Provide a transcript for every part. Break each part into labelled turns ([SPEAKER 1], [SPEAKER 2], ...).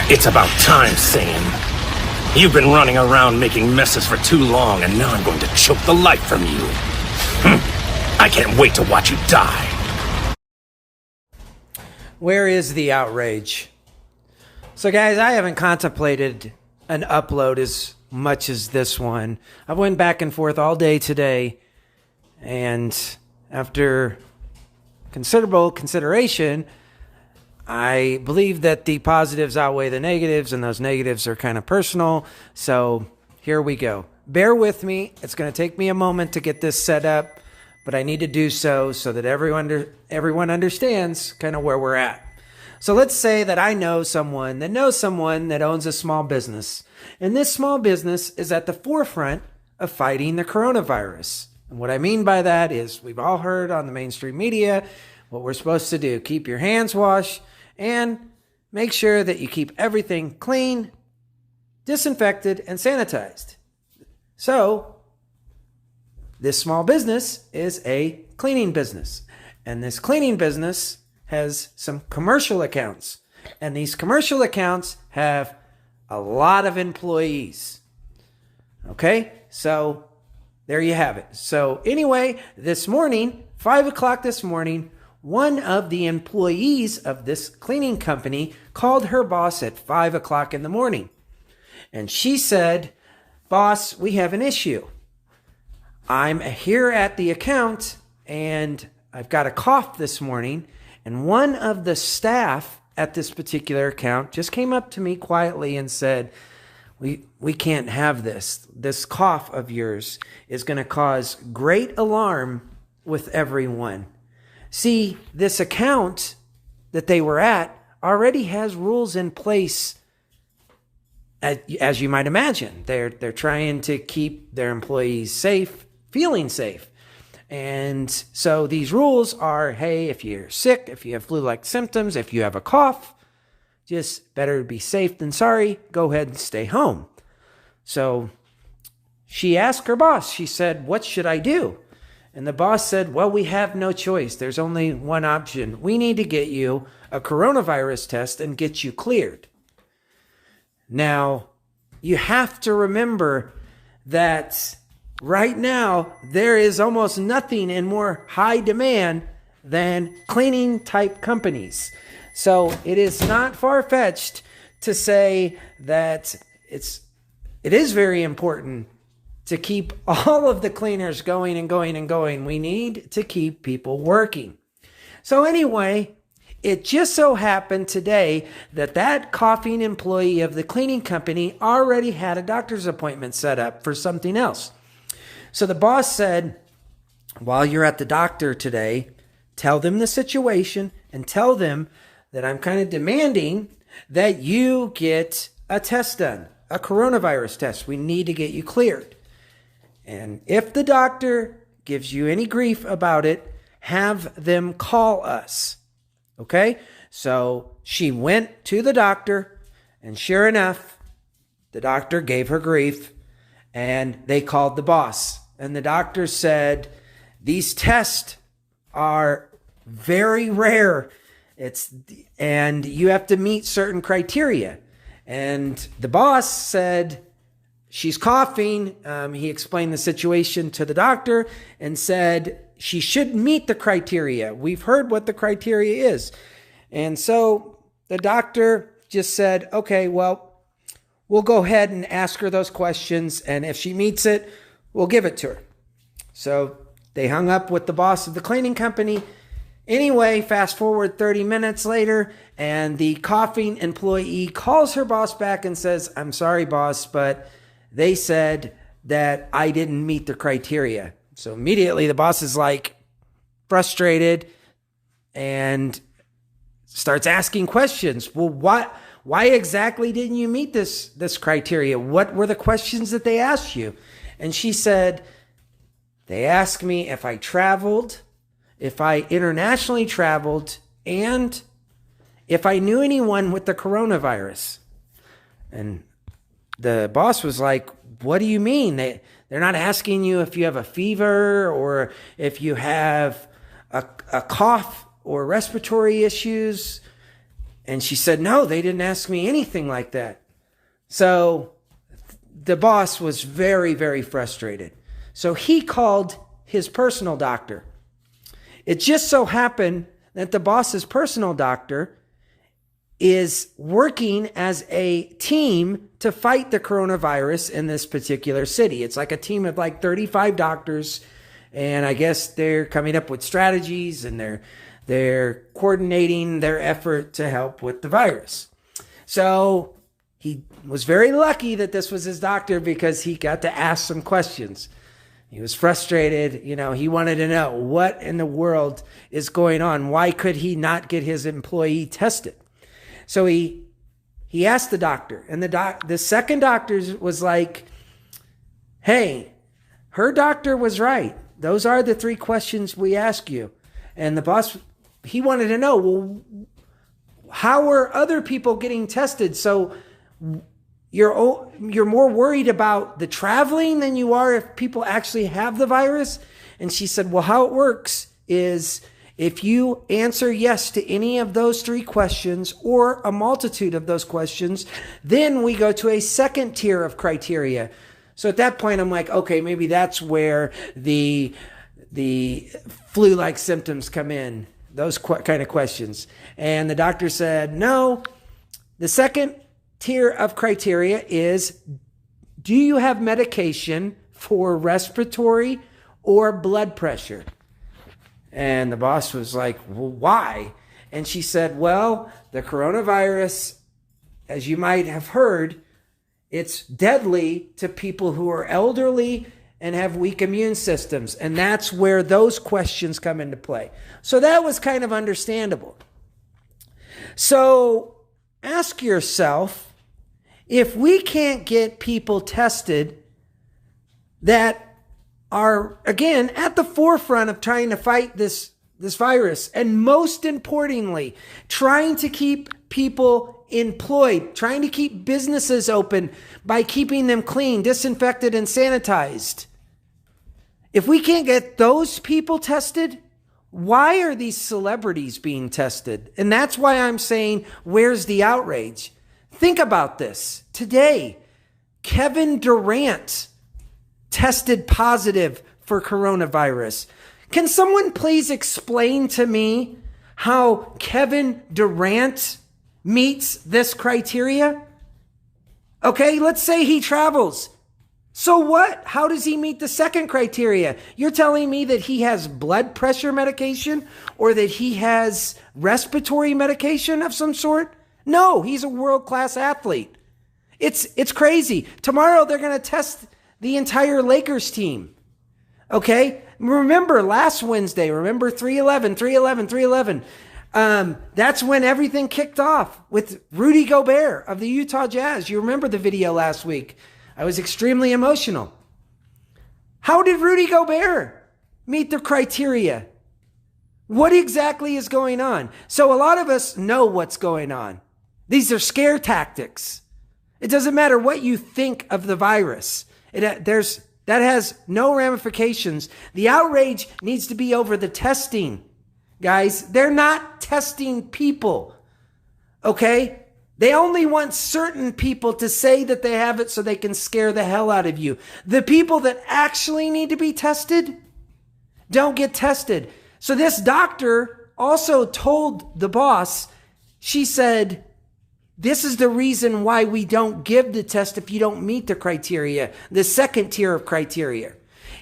[SPEAKER 1] It's about time, Sam. You've been running around making messes for too long, and now I'm going to choke the life from you. I can't wait to watch you die.
[SPEAKER 2] Where is the outrage? So guys, I haven't contemplated an upload as much as this one. I went back and forth all day today, and after considerable consideration, I believe that the positives outweigh the negatives, and those negatives are kind of personal. So here we go. Bear with me. It's going to take me a moment to get this set up, but I need to do so that everyone understands kind of where we're at. So let's say that I know someone that owns a small business, and this small business is at the forefront of fighting the coronavirus. And what I mean by that is we've all heard on the mainstream media what we're supposed to do. Keep your hands washed and make sure that you keep everything clean, disinfected, and sanitized. So this small business is a cleaning business, and this cleaning business has some commercial accounts, and these commercial accounts have a lot of employees. Okay, so there you have it. So anyway, this morning, 5 o'clock this morning, one of the employees of this cleaning company called her boss at 5 o'clock in the morning. And she said, "Boss, we have an issue. I'm here at the account and I've got a cough this morning. And one of the staff at this particular account just came up to me quietly and said, we can't have this. This cough of yours is going to cause great alarm with everyone." See, this account that they were at already has rules in place, as you might imagine. They're trying to keep their employees safe, feeling safe. And so these rules are, hey, if you're sick, if you have flu-like symptoms, if you have a cough, just better be safe than sorry. Go ahead and stay home. So she asked her boss, she said, "What should I do?" And the boss said, "Well, we have no choice. There's only one option. We need to get you a coronavirus test and get you cleared." Now, you have to remember that right now, there is almost nothing in more high demand than cleaning type companies. So it is not far-fetched to say that it is very important to keep all of the cleaners going and going and going. We need to keep people working. So anyway, it just so happened today that coughing employee of the cleaning company already had a doctor's appointment set up for something else. So the boss said, "While you're at the doctor today, tell them the situation and tell them that I'm kind of demanding that you get a test done, a coronavirus test. We need to get you cleared. And if the doctor gives you any grief about it, have them call us." Okay? So she went to the doctor, and sure enough, the doctor gave her grief, and they called the boss. And the doctor said, "These tests are very rare. And you have to meet certain criteria." And the boss said, "She's coughing." He explained the situation to the doctor and said she should meet the criteria. We've heard what the criteria is. And so the doctor just said, "Okay, well, we'll go ahead and ask her those questions. And if she meets it, we'll give it to her." So they hung up with the boss of the cleaning company. Anyway, fast forward 30 minutes later, and the coughing employee calls her boss back and says, "I'm sorry, boss, but they said that I didn't meet the criteria." So immediately the boss is like frustrated and starts asking questions. "Well, why exactly didn't you meet this criteria? What were the questions that they asked you?" And she said, "They asked me if I traveled, if I internationally traveled, and if I knew anyone with the coronavirus." And the boss was like, "What do you mean? They're not asking you if you have a fever or if you have a cough or respiratory issues." And she said, no, they didn't ask me anything like that. So the boss was very, very frustrated. So he called his personal doctor. It just so happened that the boss's personal doctor is working as a team to fight the coronavirus in this particular city. It's like a team of like 35 doctors. And I guess they're coming up with strategies and they're coordinating their effort to help with the virus. So he was very lucky that this was his doctor because he got to ask some questions. He was frustrated. He wanted to know what in the world is going on. Why could he not get his employee tested? So he asked the doctor, and the second doctor was like, hey, her doctor was right. Those are the 3 questions we ask you. And the boss, he wanted to know, well, how are other people getting tested? So you're more worried about the traveling than you are if people actually have the virus? And she said, well, how it works is if you answer yes to any of those 3 questions or a multitude of those questions, then we go to a second tier of criteria. So at that point, I'm like, okay, maybe that's where the flu-like symptoms come in, those kind of questions. And the doctor said, no, the second tier of criteria is, do you have medication for respiratory or blood pressure? And the boss was like, well, why? And she said, well, the coronavirus, as you might have heard, it's deadly to people who are elderly and have weak immune systems. And that's where those questions come into play. So that was kind of understandable. So ask yourself, if we can't get people tested that are, again, at the forefront of trying to fight this virus, and most importantly, trying to keep people employed, trying to keep businesses open by keeping them clean, disinfected, and sanitized. If we can't get those people tested, why are these celebrities being tested? And that's why I'm saying, where's the outrage? Think about this. Today, Kevin Durant tested positive for coronavirus. Can someone please explain to me how Kevin Durant meets this criteria? Okay, let's say he travels. So what? How does he meet the second criteria? You're telling me that he has blood pressure medication or that he has respiratory medication of some sort? No, he's a world-class athlete. It's crazy. Tomorrow they're going to test the entire Lakers team. Okay? Remember last Wednesday, remember 3/11. That's when everything kicked off with Rudy Gobert of the Utah Jazz. You remember the video last week. I was extremely emotional. How did Rudy Gobert meet the criteria? What exactly is going on? So a lot of us know what's going on. These are scare tactics. It doesn't matter what you think of the virus. That has no ramifications. The outrage needs to be over the testing. Guys, they're not testing people. Okay? They only want certain people to say that they have it so they can scare the hell out of you. The people that actually need to be tested don't get tested. So this doctor also told the boss, she said, this is the reason why we don't give the test if you don't meet the criteria, the second tier of criteria.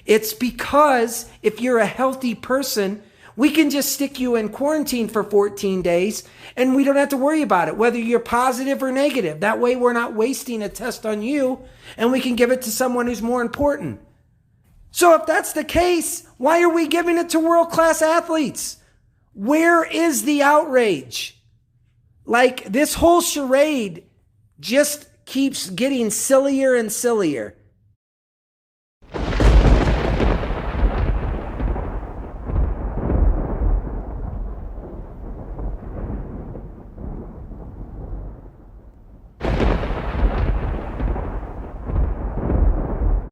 [SPEAKER 2] It's because if you're a healthy person, we can just stick you in quarantine for 14 days and we don't have to worry about it, whether you're positive or negative. That way we're not wasting a test on you and we can give it to someone who's more important. So if that's the case, why are we giving it to world-class athletes? Where is the outrage? Like, this whole charade just keeps getting sillier and sillier.